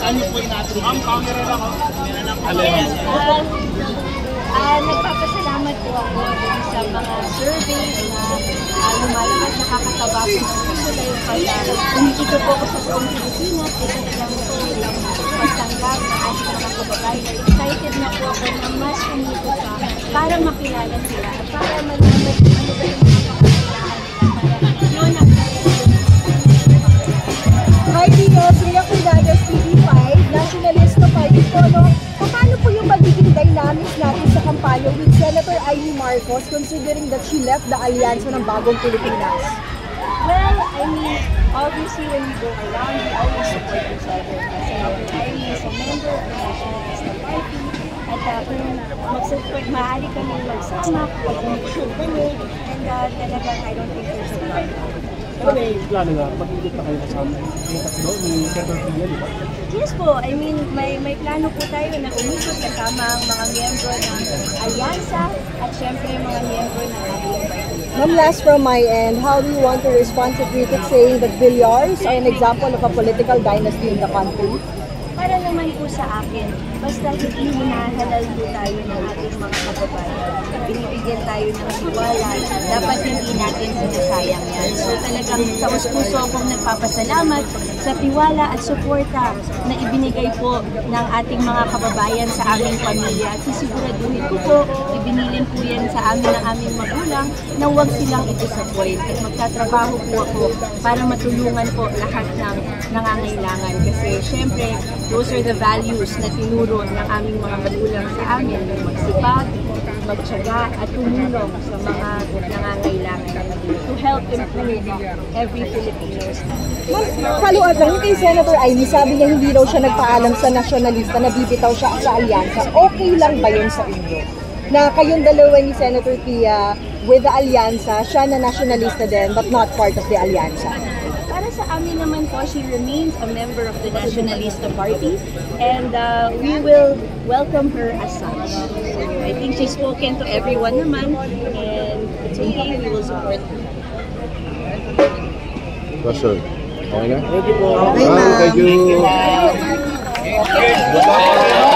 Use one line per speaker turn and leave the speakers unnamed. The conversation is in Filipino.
Ano po yung natin? Ang camera lang ako.
Yes, nagpapasalamat po ako sa mga surveys na lumalabas, nakakataba po ng puso dahil pag umikito po ako sa buong Pilipinas, ito lang po yung pagtanggap ng ating mga kababayan. Excited na po ako na mas umikot pa para makilala sila at para malaman ano ba yung mga pangangailangan nila para yun ang
Hi, Tio. Sila po Dadas TV5, Nationalista Party po, no? Paano po yung magiging dynamics natin sa kampanya with Senator Amy Marcos considering that she left the alyansa ng Bagong Pilipinas?
Well, I mean, obviously when we go around, we always support each other. Senator Amy is a member of the Nationalista Party. At kung maaari kami magsama, mag-show kami, and talagang I don't think there's a problem.
Pero may plano na, mag-ikot na kayo kasama yung tatlo, ni Senator Pia, di ba?
Yes po, I mean, may plano po tayo na umikot kasama ang mga miyembro ng alyansa at syempre mga miyembro ng ating party.
Ma'am, last from my end, how do you want to respond to critics saying that Villars are an example of a political dynasty in the country?
Para naman po sa akin, basta hindi hinahalal po tayo ng ating mga kababayan. Binibigyan tayo ng tiwala, dapat hindi natin sinasayang yan. So talagang taos-puso akong nagpapasalamat sa tiwala at suporta na ibinigay po ng ating mga kababayan sa aming pamilya. At sisiguraduhin ko po, ibinilin po yan sa amin ng aming magulang na huwag silang i-disappoint. At magtatrabaho po ako para matulungan po lahat ng nangangailangan. Kasi syempre, those are the values na tinuro ng aming mga magulang sa amin. Magsipag, magtiyaga at tumulong sa mga nangangailangan to help improve every Filipino's life.
Follow-up lang, kay Senator Amy, sabi niya hindi raw siya nagpaalam sa nasyonalista na bibitaw siya sa alyansa. Okay lang ba yun sa inyo? Na kayong dalawa ni Senator Pia with the alyansa, siya na nasyonalista din but not part of the alyansa?
Para sa amin naman po, she remains a member of the Nationalista Party and we will welcome her as such. So I think she's spoken to everyone naman and it's okay, we will support her.
Question. Okay na?
Thank you po.
Thank you.
Okay.